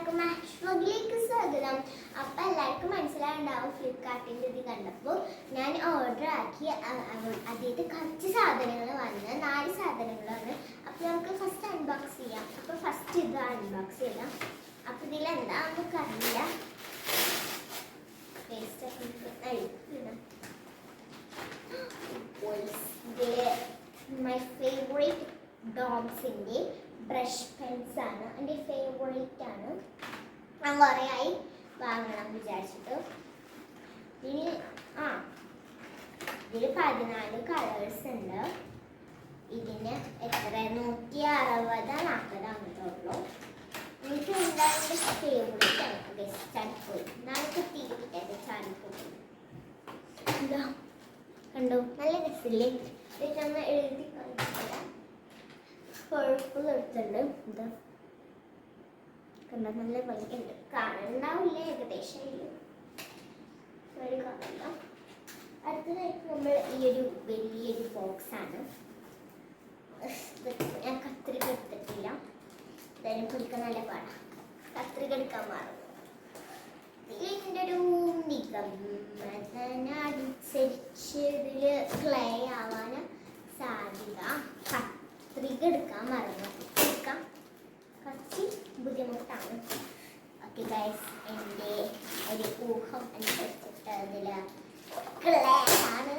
എല്ലാവർക്കും മാച്ച് വ്ലോഗിലേക്ക് സ്വാഗതം. അപ്പോൾ എല്ലാവർക്കും മനസ്സിലായിട്ടുണ്ടാവും ഫ്ലിപ്കാർട്ടിൻ്റെ ഇത് കണ്ടപ്പോൾ ഞാൻ ഓർഡർ ആക്കി. അതിൽ കുറച്ച് സാധനങ്ങൾ വന്ന് 4 സാധനങ്ങളാണ്. അപ്പോൾ നമുക്ക് ഫസ്റ്റ് അൺബോക്സ് ചെയ്യാം. അപ്പോൾ ഫസ്റ്റ് ഇത് അൺബോക്സ് ചെയ്യാം. അപ്പോൾ ഇതിലെന്താ നമുക്കറിയില്ല. മൈ ഫേവറേറ്റ് ഡോഗ്സിൻ്റെ ബ്രഷ് പെൻസ് ആണ്. എൻ്റെ ഫേവറേറ്റ് ആണ്. ഞാൻ കുറേ ആയി വാങ്ങണം വിചാരിച്ചിട്ട്. ഇതിൽ 14 കളേഴ്സ് ഉണ്ട്. ഇതിന് എത്ര 160-40 അങ്ങോട്ടുള്ളൂ. എനിക്ക് എന്തായാലും ഫേവറേറ്റ് ആണ്. ചാടിപ്പോയി നാളെ കുത്തിയിട്ടത് ചാടിപ്പോയി. എന്താ കണ്ടോ, നല്ല രസമില്ലേ? ഇത് നമ്മൾ എഴുതി കാണിച്ചില്ല. പർപ്പിൾ എടുത്തുണ്ട്. ഇത് കണ്ട നല്ല ഭംഗിയുണ്ട്. കാണണ്ടാവില്ലേ? ഏകദേശം കാണണ്ട. അടുത്തതായിട്ട് നമ്മൾ ഈ ഒരു വലിയൊരു ബോക്സ് ആണ്. ഞാൻ കത്രിക എടുത്തിട്ടില്ല. എന്തായാലും കുടിക്കാൻ നല്ല പാടാ. കത്രിക എടുക്കാൻ മാറും. ഇതിൻ്റെ ഒരു നിഗമനനുസരിച്ച് ഇതിൽ ക്ലേ ആവാൻ സാധ്യത. കത്രിക എടുക്കാൻ മറന്നു. എടുക്കാം, കുറച്ച് ബുദ്ധിമുട്ടാണ്. ഓക്കെ ഗൈസ്, എൻ്റെ ഒരു ഊഹം അനുസരിച്ചിട്ട് അതിൽ ക്ലേ ആണ്.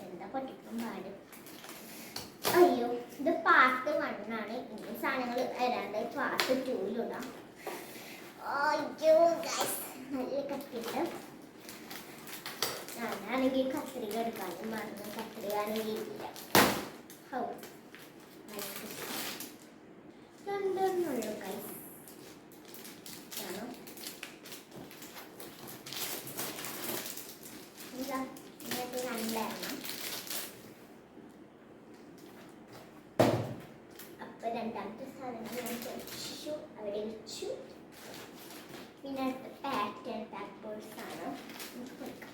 എന്താ പൊട്ടിക്കാൻ പാട്. അയ്യോ, ഇത് പാർട്ട് 1 ആണ്. ഇനി സാധനങ്ങൾ വരാണ്ട് പാർട്ട് 2-ലിടാം. അയ്യോ ഗൈസ്, നല്ല കത്തിട്ട്. ഞാനാണെങ്കിൽ കത്രിക എടുക്കാനും മറന്നു. കത്രിക ആണെങ്കിൽ ഇല്ല. രണ്ടെണ്ണുള്ളൂ ഗൈസ്. ആണോ എന്താ ഇന്നത്തെ രണ്ടായിരുന്നു. അപ്പൊ രണ്ടാമത്തെ സാധനങ്ങൾ ഞാൻ വെച്ചു, അവിടെ വെച്ചു. പിന്നെ അടുത്ത പാറ്റേൺ പേപ്പേഴ്സ് ആണ്. നമുക്ക് പൊളിക്കാം.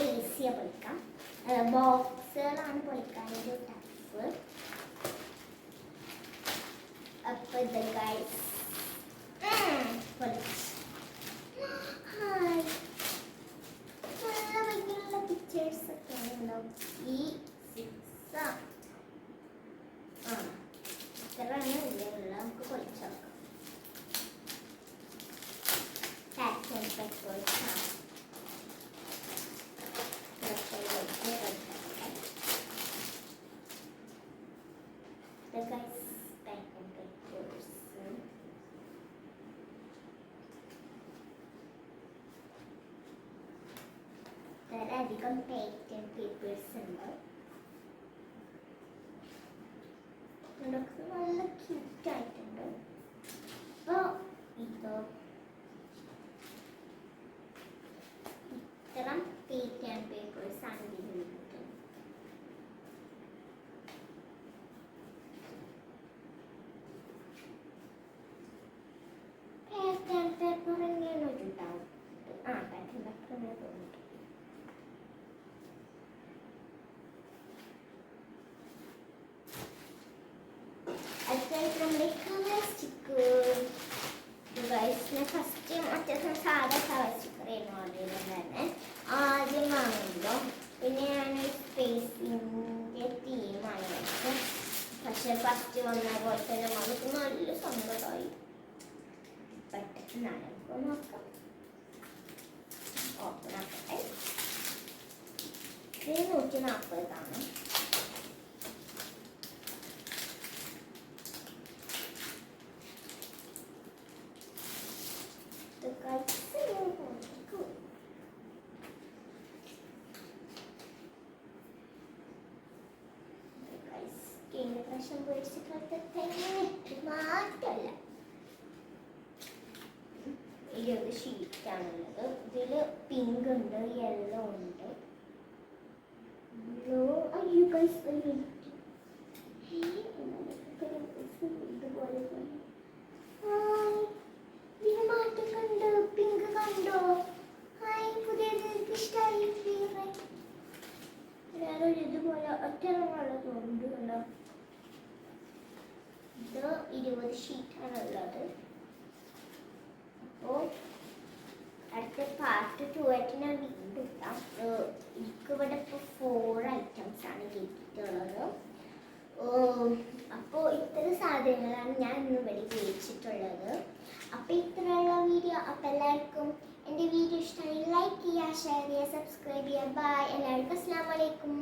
ഈസിയാ പൊളിക്കാം. ബോക്സുകളാണ് പൊളിക്കാനൊരു ടഫ്. അപ്പൊ ഇത് ഗൈസ് പൊളിച്ചു. ഹായ്, നല്ല ഭംഗിയുള്ള പിക്ചേഴ്സ് ഒക്കെ ഉണ്ടാവും. ഈ 6 ഇത്രയാണ് ഇതിലുള്ള. നമുക്ക് പൊളിച്ചു നോക്കാം. പാറ്റേൺ പേപ്പേഴ്സ് ആണ്. അധികം പാറ്റേൺ പേപ്പേഴ്സ് ഉണ്ട്. ഇതൊക്കെ നല്ല ക്യൂട്ടായിട്ടുണ്ട്. അപ്പോൾ ഇതോ ഇത്തരം പാറ്റേൺ പേപ്പേഴ്സ് ആണ് ഇതിലുള്ളത്. പാറ്റേൺ പേപ്പർ തന്നെയാണ് ഉണ്ടാവും. പാറ്റേൺ പേപ്പർ തന്നെ തോന്നിട്ട്. നമ്മുടെ കളർ സ്റ്റിക്കർ ഗൈസിന് ഫസ്റ്റ് മറ്റേ സാധാ കളർ സ്റ്റിക്കറായിരുന്നു ഓർഡർ ചെയ്തിട്ടുണ്ടായിരുന്നെ. ആദ്യം വാങ്ങുമ്പോൾ പിന്നെ ഞാൻ സ്പേസിൻ്റെ തീമാണ് വെച്ചത്. പക്ഷെ ഫസ്റ്റ് വന്ന പോലെ തന്നെ നമുക്ക് നല്ല സങ്കടമായി. പെട്ടെന്ന് നമുക്ക് നോക്കാം. ഓപ്പൺ ആക്കട്ടെ. ഇത് 140 മാറ്റല്ല. 20 ഷീറ്റാണുള്ളത്. ഇതിൽ പിങ്ക് ഉണ്ട്, യെല്ലോ ഉണ്ട്. അയ്യോ ഗൈസ്, ഇതുപോലെ ഇതിന് മാറ്റം കണ്ടോ? പിങ്ക് കണ്ടോ? ഹായ്, പുതിയത് ഇഷ്ടമായി. വേറെ ഇതുപോലെ ഒറ്റ തോന്നുന്നുണ്ട്. കണ്ടോ? ഇത് 20 ഷീറ്റാണ് ഉള്ളത്. അപ്പോൾ അടുത്ത പാർട്ട് 2 ആയിട്ട് ഞാൻ വീണ്ടും ഇട്ടാം. എനിക്കിവിടെ ഇപ്പോൾ 4 items ആണ് കിട്ടിയിട്ടുള്ളത്. അപ്പോൾ ഇത്ര സാധനങ്ങളാണ് ഞാൻ ഇന്ന് ഇവിടെ ഉപയോഗിച്ചിട്ടുള്ളത്. അപ്പോൾ ഇത്രയുള്ള വീഡിയോ. അപ്പോൾ എല്ലാവർക്കും എൻ്റെ വീഡിയോ ഇഷ്ടമായി ലൈക്ക് ചെയ്യുക, ഷെയർ ചെയ്യുക, സബ്സ്ക്രൈബ് ചെയ്യുക. ബൈ. എല്ലാവർക്കും അസ്സലാമു അലൈക്കും.